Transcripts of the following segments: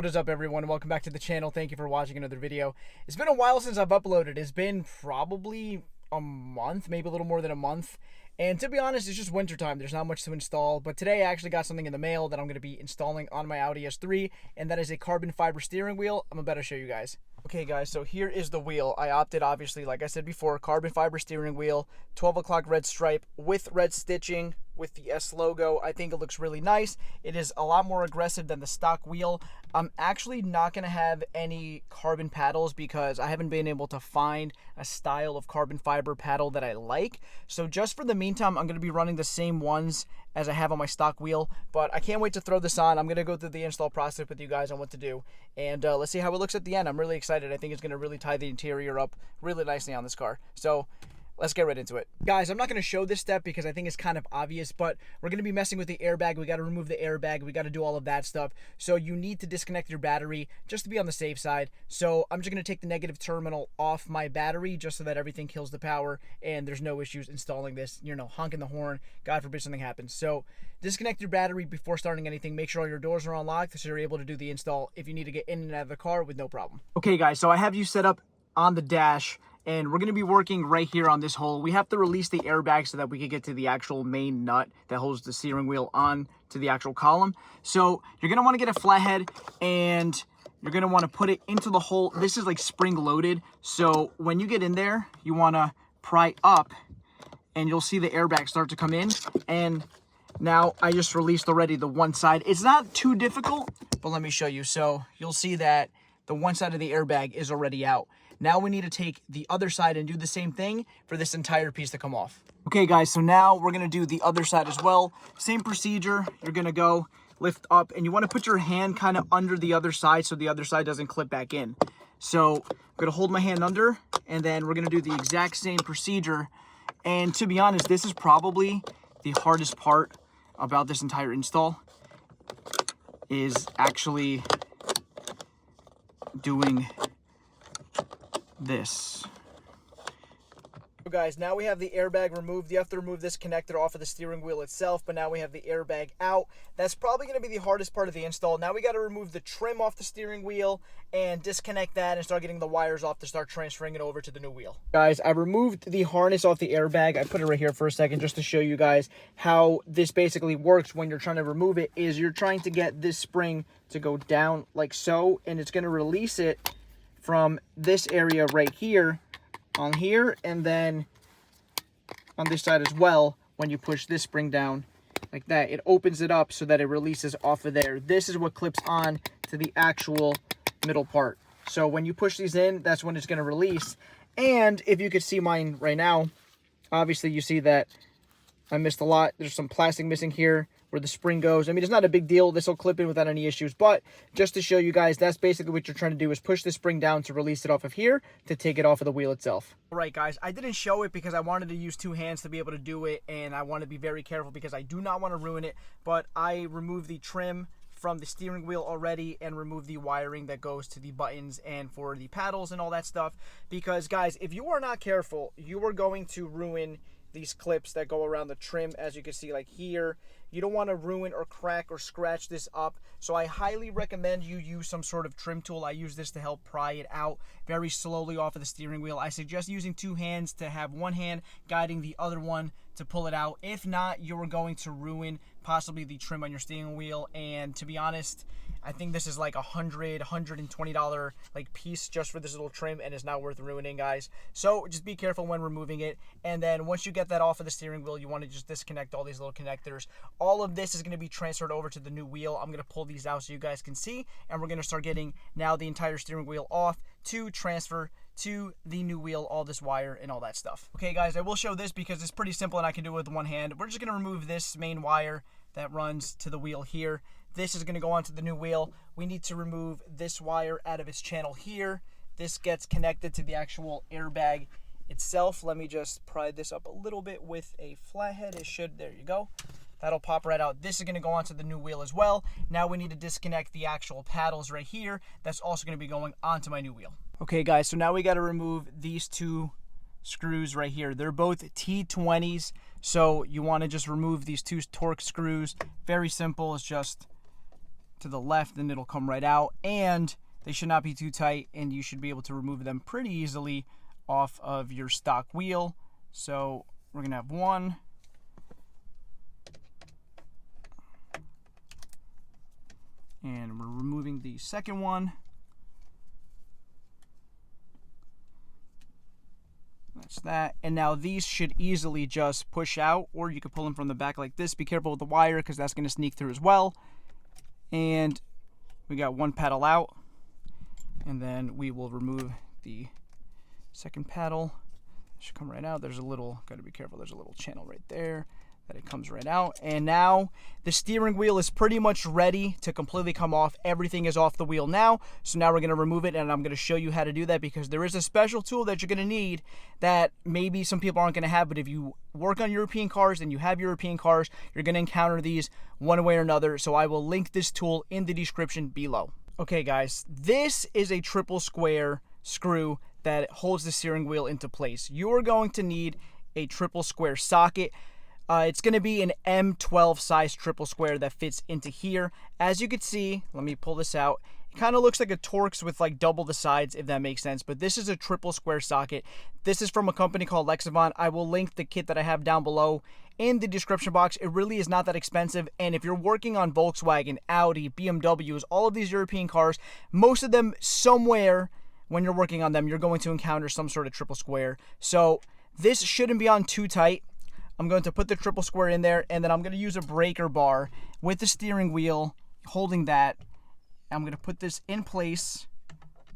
What is up, everyone? Welcome back to the channel. Thank you for watching another video. It's been a while since I've uploaded. It's been probably a month, maybe a little more than a month. And to be honest, it's just wintertime. There's not much to install. But today I actually got something in the mail that I'm going to be installing on my Audi S3. And that is a carbon fiber steering wheel. I'm about to show you guys. Okay guys, so here is the wheel. I opted, obviously, like I said before, carbon fiber steering wheel, 12 o'clock red stripe with red stitching with the S logo. I think it looks really nice. It is a lot more aggressive than the stock wheel. I'm actually not going to have any carbon paddles because I haven't been able to find a style of carbon fiber paddle that I like. So just for the meantime, I'm going to be running the same ones as I have on my stock wheel, but I can't wait to throw this on. I'm going to go through the install process with you guys on what to do, and let's see how it looks at the end. I'm really excited. I think it's going to really tie the interior up really nicely on this car. So let's get right into it. Guys, I'm not going to show this step because I think it's kind of obvious, but we're going to be messing with the airbag. We got to remove the airbag. We got to do all of that stuff. So you need to disconnect your battery just to be on the safe side. So I'm just going to take the negative terminal off my battery just so that everything kills the power and there's no issues installing this, you know, honking the horn, God forbid something happens. So disconnect your battery before starting anything. Make sure all your doors are unlocked so you're able to do the install if you need to get in and out of the car with no problem. Okay guys, so I have you set up on the dash, and we're going to be working right here on this hole. We have to release the airbag so that we can get to the actual main nut that holds the steering wheel on to the actual column. So you're going to want to get a flathead and you're going to want to put it into the hole. This is like spring loaded. So when you get in there, you want to pry up and you'll see the airbag start to come in. And now I just released already the one side. It's not too difficult, but let me show you. So you'll see that the one side of the airbag is already out. Now we need to take the other side and do the same thing for this entire piece to come off. Okay guys, so now we're gonna do the other side as well. Same procedure. You're gonna go lift up and you wanna put your hand kind of under the other side so the other side doesn't clip back in. So I'm gonna hold my hand under and then we're gonna do the exact same procedure. And to be honest, this is probably the hardest part about this entire install, is actually doing this. So guys, now we have the airbag removed. You have to remove this connector off of the steering wheel itself, but now we have the airbag out. That's probably going to be the hardest part of the install. Now we got to remove the trim off the steering wheel and disconnect that and start getting the wires off to start transferring it over to the new wheel. Guys, I removed the harness off the airbag. I put it right here for a second just to show you guys how this basically works when you're trying to remove it. Is you're trying to get this spring to go down like so, and it's going to release it from this area right here on here, and then on this side as well. When you push this spring down like that, it opens it up so that it releases off of there. This is what clips on to the actual middle part. So when you push these in, that's when it's going to release. And if you could see mine right now, obviously you see that I missed a lot. There's some plastic missing here where the spring goes. I mean, it's not a big deal. This will clip in without any issues. But just to show you guys, that's basically what you're trying to do, is push the spring down to release it off of here to take it off of the wheel itself. All right, guys, I didn't show it because I wanted to use two hands to be able to do it. And I want to be very careful because I do not want to ruin it. But I removed the trim from the steering wheel already and remove the wiring that goes to the buttons and for the paddles and all that stuff. Because, guys, if you are not careful, you are going to ruin these clips that go around the trim, as you can see, like here. You don't want to ruin or crack or scratch this up. So I highly recommend you use some sort of trim tool. I use this to help pry it out very slowly off of the steering wheel. I suggest using two hands, to have one hand guiding the other one to pull it out. If not, you're going to ruin possibly the trim on your steering wheel. And to be honest, I think this is like $120 like piece just for this little trim, and it's not worth ruining, guys. So just be careful when removing it. And then once you get that off of the steering wheel, you want to just disconnect all these little connectors. All of this is going to be transferred over to the new wheel. I'm going to pull these out so you guys can see, and we're going to start getting now the entire steering wheel off to transfer to the new wheel, all this wire and all that stuff. Okay guys, I will show this because it's pretty simple and I can do it with one hand. We're just going to remove this main wire that runs to the wheel here. This is going to go onto the new wheel. We need to remove this wire out of its channel here. This gets connected to the actual airbag itself. Let me just pry this up a little bit with a flathead. It should, there you go. That'll pop right out. This is going to go onto the new wheel as well. Now we need to disconnect the actual paddles right here. That's also going to be going onto my new wheel. Okay guys, so now we got to remove these two screws right here. They're both T20s, so you want to just remove these two torque screws. Very simple. It's just to the left and it'll come right out, and they should not be too tight, and you should be able to remove them pretty easily off of your stock wheel. So we're gonna have one, and we're removing the second one. That's that. And now these should easily just push out, or you could pull them from the back like this. Be careful with the wire because that's going to sneak through as well. And we got one paddle out, and then we will remove the second paddle. It should come right out. There's a little, got to be careful, there's a little channel right there that it comes right out. And now the steering wheel is pretty much ready to completely come off. Everything is off the wheel now. So now we're going to remove it, and I'm going to show you how to do that, because there is a special tool that you're going to need that maybe some people aren't going to have. But if you work on European cars and you have European cars, you're going to encounter these one way or another. So I will link this tool in the description below. Okay guys, this is a triple square screw that holds the steering wheel into place. You are going to need a triple square socket. It's going to be an M12 size triple square that fits into here. As you can see, let me pull this out. It kind of looks like a Torx with like double the sides, if that makes sense. But this is a triple square socket. This is from a company called Lexavon. I will link the kit that I have down below in the description box. It really is not that expensive. And if you're working on Volkswagen, Audi, BMWs, all of these European cars, most of them somewhere when you're working on them, you're going to encounter some sort of triple square. So this shouldn't be on too tight. I'm going to put the triple square in there, and then I'm going to use a breaker bar with the steering wheel holding that. I'm going to put this in place.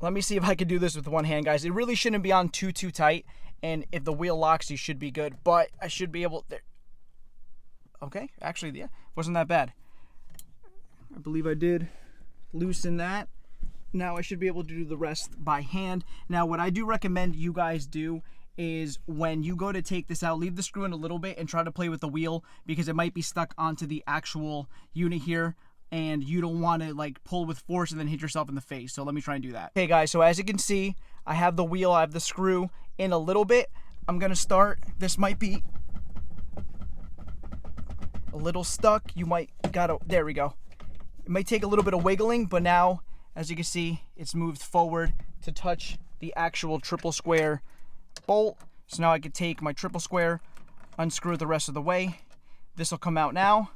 Let me see if I can do this with one hand, guys. It really shouldn't be on too tight, and if the wheel locks, you should be good, but I should be able to. Okay, actually, yeah, wasn't that bad. I believe I did loosen that. Now I should be able to do the rest by hand. Now, what I do recommend you guys do is when you go to take this out, leave the screw in a little bit and try to play with the wheel, because it might be stuck onto the actual unit here, and you don't want to like pull with force and then hit yourself in the face. So let me try and do that. Okay guys, so as you can see, I have the wheel, I have the screw in a little bit. I'm gonna start. This might be a little stuck. You might gotta, there we go. It might take a little bit of wiggling, but now as you can see, it's moved forward to touch the actual triple square bolt. So now I can take my triple square, unscrew the rest of the way. This will come out now,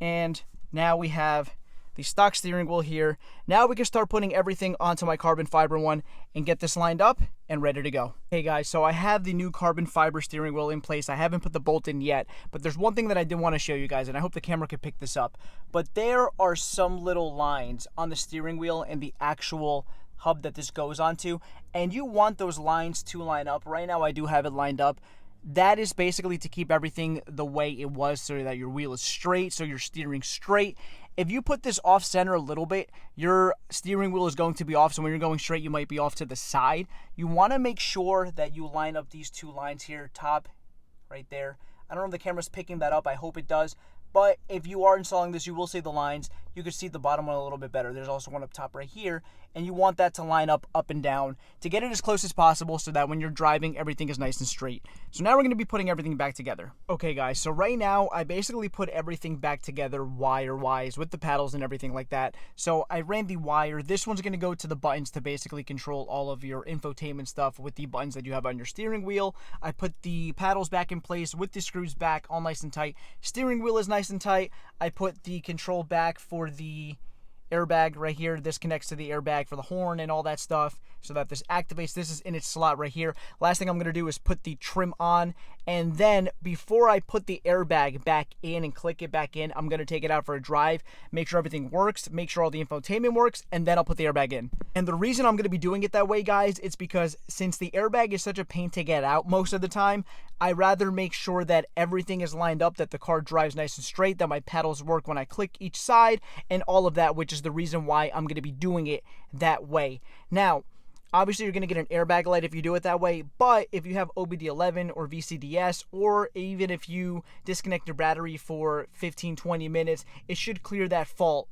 and now we have the stock steering wheel here. Now we can start putting everything onto my carbon fiber one and get this lined up and ready to go. Hey guys, so I have the new carbon fiber steering wheel in place. I haven't put the bolt in yet, but there's one thing that I did want to show you guys, and I hope the camera can pick this up. But there are some little lines on the steering wheel and the actual hub that this goes onto, and you want those lines to line up. Right now I do have it lined up. That is basically to keep everything the way it was, so that your wheel is straight, so you're steering straight. If you put this off center a little bit, your steering wheel is going to be off, so when you're going straight, you might be off to the side. You want to make sure that you line up these two lines here, top, right there. I don't know if the camera's picking that up, I hope it does. But if you are installing this, you will see the lines. You can see the bottom one a little bit better. There's also one up top right here. And you want that to line up and down to get it as close as possible, so that when you're driving, everything is nice and straight. So now we're going to be putting everything back together. Okay guys, so right now I basically put everything back together wire-wise with the paddles and everything like that. So I ran the wire. This one's going to go to the buttons to basically control all of your infotainment stuff with the buttons that you have on your steering wheel. I put the paddles back in place with the screws back, all nice and tight. Steering wheel is nice and tight. I put the control back for the airbag right here. This connects to the airbag for the horn and all that stuff, so that this activates. This is in its slot right here. Last thing I'm going to do is put the trim on, and then before I put the airbag back in and click it back in, I'm going to take it out for a drive, make sure everything works, make sure all the infotainment works, and then I'll put the airbag in. And the reason I'm going to be doing it that way, guys, it's because since the airbag is such a pain to get out most of the time, I rather make sure that everything is lined up, that the car drives nice and straight, that my pedals work when I click each side, and all of that, which is the reason why I'm going to be doing it that way. Now, obviously you're going to get an airbag light if you do it that way, but if you have OBD11 or VCDS, or even if you disconnect your battery for 15-20 minutes, it should clear that fault.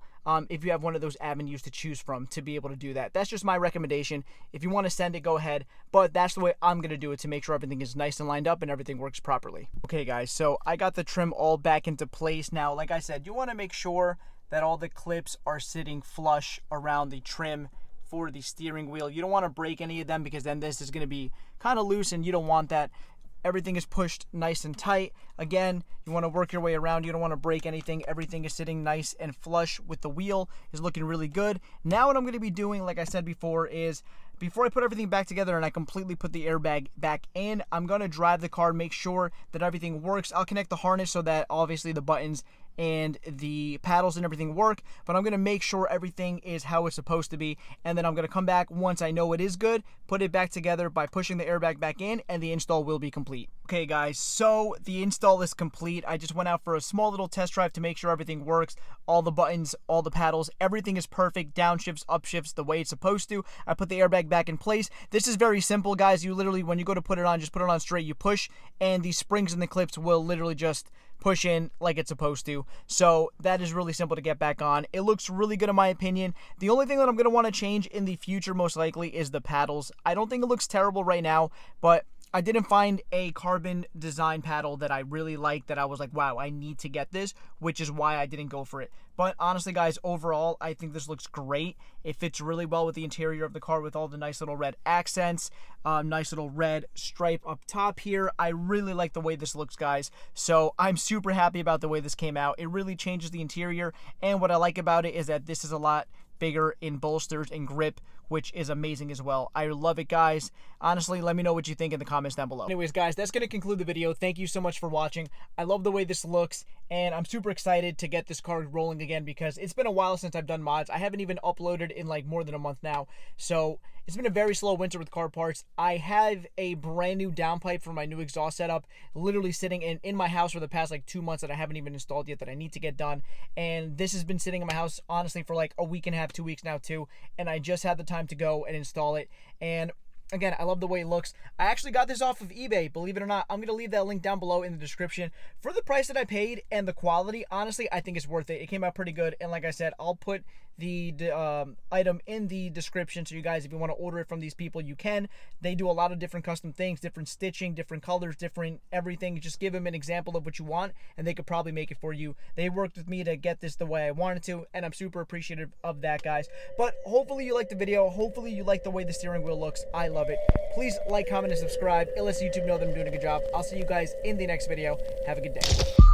If you have one of those avenues to choose from to be able to do that. That's just my recommendation. If you want to send it, go ahead. But that's the way I'm going to do it to make sure everything is nice and lined up and everything works properly. Okay, guys, so I got the trim all back into place. Now, like I said, you want to make sure that all the clips are sitting flush around the trim for the steering wheel. You don't want to break any of them because then this is going to be kind of loose and you don't want that. Everything is pushed nice and tight. Again, you want to work your way around. You don't want to break anything. Everything is sitting nice and flush with the wheel. Is looking really good. Now what I'm going to be doing, like I said before, is before I put everything back together and I completely put the airbag back in, I'm going to drive the car, make sure that everything works. I'll connect the harness so that obviously the buttons and the paddles and everything work, but I'm going to make sure everything is how it's supposed to be, and then I'm going to come back once I know it is good, put it back together by pushing the airbag back in, and the install will be complete. Okay guys, so the install is complete. I just went out for a small little test drive to make sure everything works. All the buttons, all the paddles, everything is perfect. Downshifts, upshifts, the way it's supposed to. I put the airbag back in place. This is very simple, guys. You literally, when you go to put it on, just put it on straight. You push, and the springs and the clips will literally just push in like it's supposed to. So that is really simple to get back on. It looks really good in my opinion. The only thing that I'm going to want to change in the future most likely is the paddles. I don't think it looks terrible right now, but I didn't find a carbon design paddle that I really liked, that I was like, wow, I need to get this, which is why I didn't go for it. But honestly, guys, overall, I think this looks great. It fits really well with the interior of the car with all the nice little red accents, nice little red stripe up top here. I really like the way this looks, guys. So I'm super happy about the way this came out. It really changes the interior, and what I like about it is that this is a lot bigger in bolsters and grip, which is amazing as well. I love it, guys. Honestly, let me know what you think in the comments down below. Anyways, guys, that's going to conclude the video. Thank you so much for watching. I love the way this looks, and I'm super excited to get this car rolling again because it's been a while since I've done mods. I haven't even uploaded in like more than a month now, so it's been a very slow winter with car parts. I have a brand new downpipe for my new exhaust setup literally sitting in my house for the past like 2 months that I haven't even installed yet, that I need to get done. And this has been sitting in my house honestly for like a week and a half, 2 weeks now too, and I just had the time to go and install it. And again, I love the way it looks. I actually got this off of eBay, believe it or not. I'm going to leave that link down below in the description. For the price that I paid and the quality, honestly, I think it's worth it. It came out pretty good, and like I said, I'll put the item in the description, so you guys, if you want to order it from these people, you can. They do a lot of different custom things, different stitching, different colors, different everything. Just give them an example of what you want, and they could probably make it for you. They worked with me to get this the way I wanted to, and I'm super appreciative of that, guys. But hopefully you liked the video. Hopefully you like the way the steering wheel looks. I love it. Please like, comment, and subscribe. It lets YouTube know that I'm doing a good job. I'll see you guys in the next video. Have a good day.